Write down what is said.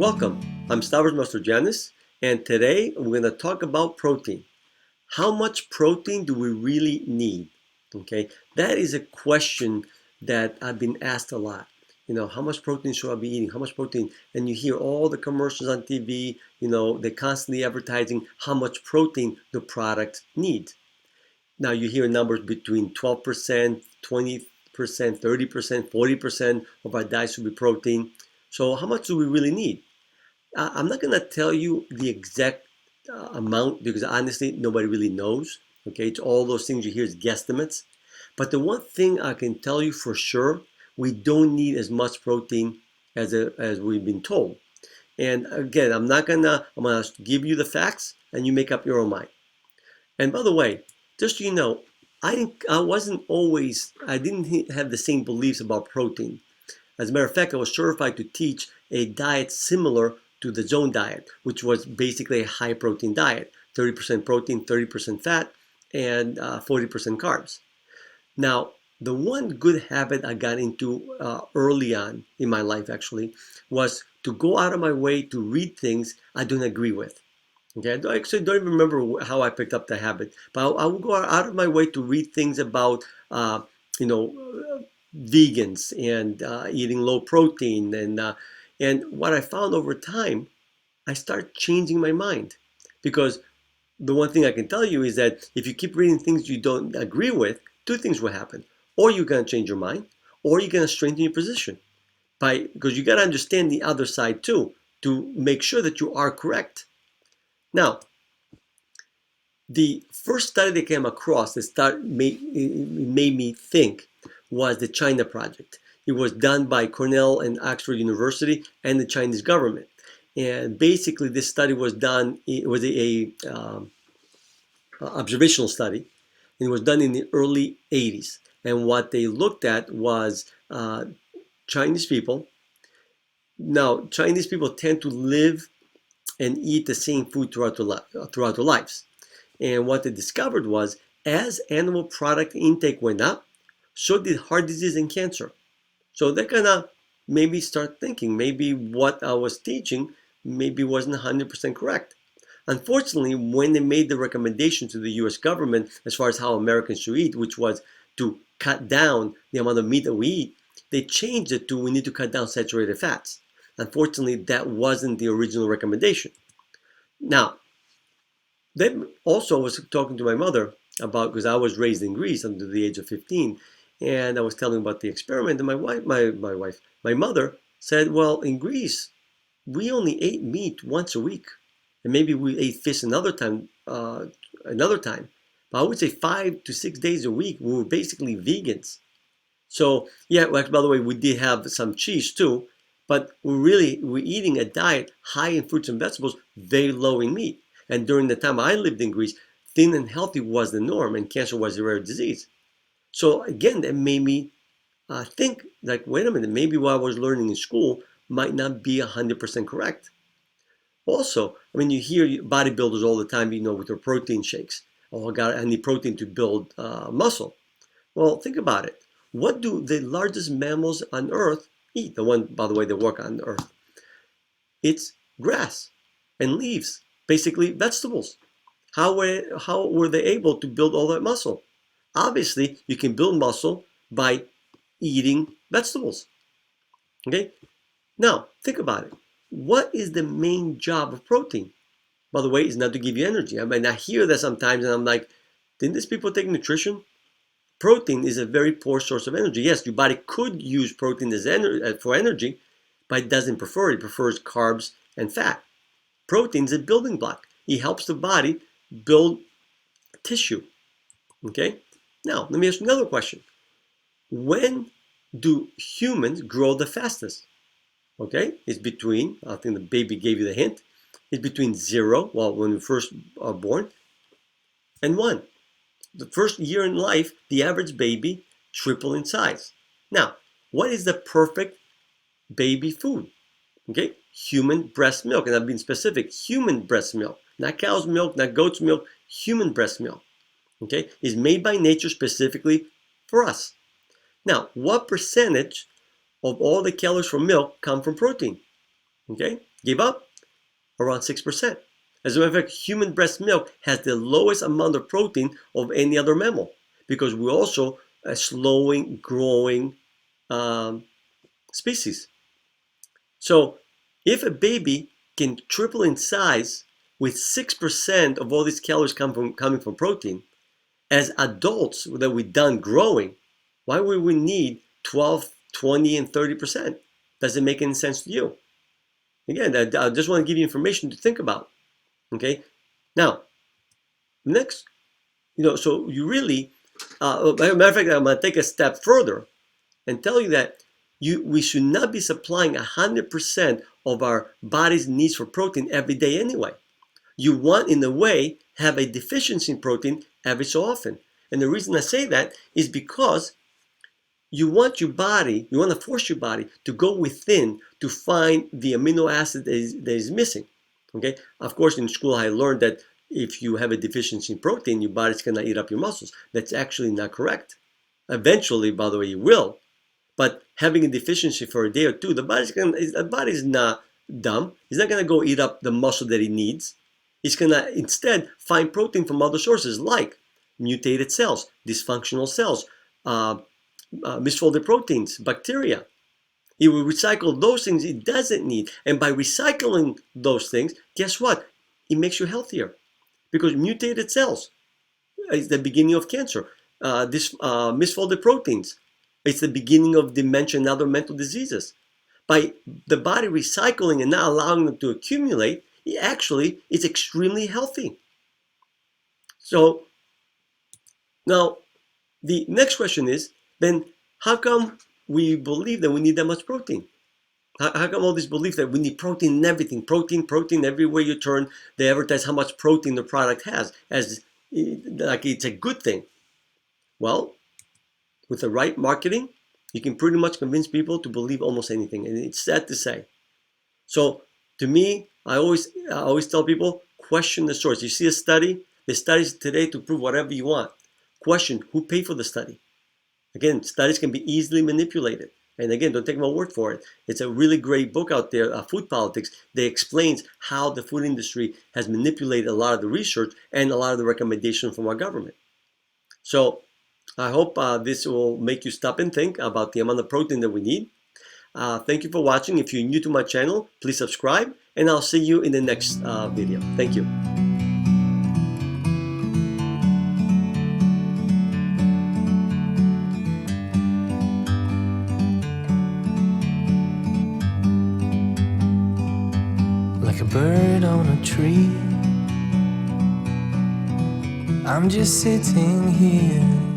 Welcome, I'm Stavros Mastrogiannis, and today we're going to talk about protein. How much protein do we really need? Okay, that is a question that I've been asked a lot. How much protein should I be eating? How much protein? And you hear all the commercials on TV, they're constantly advertising how much protein the product needs. Now you hear numbers between 12%, 20%, 30%, 40% of our diet should be protein. So how much do we really need? I'm not going to tell you the exact amount because honestly, nobody really knows. Okay, it's all those things you hear is guesstimates. But the one thing I can tell you for sure, we don't need as much protein as we've been told. And again, I'm gonna give you the facts and you make up your own mind. And by the way, just so you know, I didn't have the same beliefs about protein. As a matter of fact, I was certified to teach a diet similar to the Joan Diet, which was basically a high protein diet, 30% protein, 30% fat, and 40% carbs. Now, the one good habit I got into early on in my life actually was to go out of my way to read things I don't agree with. Okay, I actually don't even remember how I picked up the habit, but I would go out of my way to read things about, you know, vegans and eating low protein, and what I found over time, I start changing my mind, because the one thing I can tell you is that if you keep reading things you don't agree with, two things will happen: or you're going to change your mind, or you're going to strengthen your position, because you got to understand the other side too to make sure that you are correct. Now, the first study that came across that made me think was the China project. It was done by Cornell and Oxford University and the Chinese government. And basically, this study was done. It was a observational study. It was done in the early 80s. And what they looked at was Chinese people. Now, Chinese people tend to live and eat the same food throughout their lives. And what they discovered was, as animal product intake went up, so did heart disease and cancer. So they're gonna maybe start thinking maybe what I was teaching maybe wasn't 100% correct. Unfortunately, when they made the recommendation to the US government as far as how Americans should eat, which was to cut down the amount of meat that we eat, they changed it to we need to cut down saturated fats. Unfortunately, that wasn't the original recommendation. Now, then also I was talking to my mother about, because I was raised in Greece under the age of 15, and I was telling about the experiment, and my mother said, well, in Greece, we only ate meat once a week, and maybe we ate fish another time. But I would say 5 to 6 days a week, we were basically vegans. So yeah, well, by the way, we did have some cheese too, but we're eating a diet high in fruits and vegetables, very low in meat. And during the time I lived in Greece, thin and healthy was the norm, and cancer was a rare disease. So again, that made me think, like, wait a minute, maybe what I was learning in school might not be 100% correct. Also, I mean, you hear bodybuilders all the time, with their protein shakes. Oh, I need protein to build muscle. Well, think about it. What do the largest mammals on Earth eat? The one, by the way, that walk on Earth. It's grass and leaves, basically vegetables. How were they able to build all that muscle? Obviously, you can build muscle by eating vegetables. Okay? Now, think about it. What is the main job of protein? By the way, it's not to give you energy. I mean, I hear that sometimes and I'm like, didn't these people take nutrition? Protein is a very poor source of energy. Yes, your body could use protein for energy, but it doesn't prefer it. It prefers carbs and fat. Protein is a building block. It helps the body build tissue. Okay? Now, let me ask you another question. When do humans grow the fastest? Okay? It's between, I think the baby gave you the hint, it's between 0, well, when we first are born, and 1. The first year in life, the average baby triple in size. Now, what is the perfect baby food? Okay, human breast milk, and I've been specific, human breast milk, not cow's milk, not goat's milk, human breast milk, okay, is made by nature specifically for us. Now, what percentage of all the calories from milk come from protein? Okay, gave up around 6%. As a matter of fact, human breast milk has the lowest amount of protein of any other mammal because we're also a slowing growing species. So if a baby can triple in size with 6% of all these calories coming from protein, as adults that we're done growing, why would we need 12, 20, and 30%? Does it make any sense to you? Again, I just want to give you information to think about. Okay, now next, so you really, matter of fact, I'm going to take a step further and tell you that we should not be supplying 100% of our body's needs for protein every day anyway. You want, in a way, have a deficiency in protein every so often. And the reason I say that is because you want to force your body to go within to find the amino acid that is missing. Okay. Of course, in school I learned that if you have a deficiency in protein, your body's gonna eat up your muscles. That's actually not correct. Eventually, by the way, you will. But having a deficiency for a day or two, the body's not dumb. It's not gonna go eat up the muscle that it needs. It's gonna instead find protein from other sources like mutated cells, dysfunctional cells, misfolded proteins, bacteria. It will recycle those things it doesn't need. And by recycling those things, guess what? It makes you healthier. Because mutated cells is the beginning of cancer. Misfolded proteins, it's the beginning of dementia and other mental diseases. By the body recycling and not allowing them to accumulate, it actually is extremely healthy. So now the next question is, then how come we believe that we need that much protein? How come all this belief that we need protein in everything? Protein everywhere you turn. They advertise how much protein the product has as like it's a good thing. Well, with the right marketing, you can pretty much convince people to believe almost anything, and it's sad to say. So to me, I always tell people, question the source. You see a study, the studies today to prove whatever you want. Question who paid for the study. Again, studies can be easily manipulated. And again, don't take my word for it. It's a really great book out there, Food Politics, that explains how the food industry has manipulated a lot of the research and a lot of the recommendations from our government. So I hope this will make you stop and think about the amount of protein that we need. Thank you for watching. If you're new to my channel, please subscribe, and I'll see you in the next video. Thank you. Like a bird on a tree, I'm just sitting here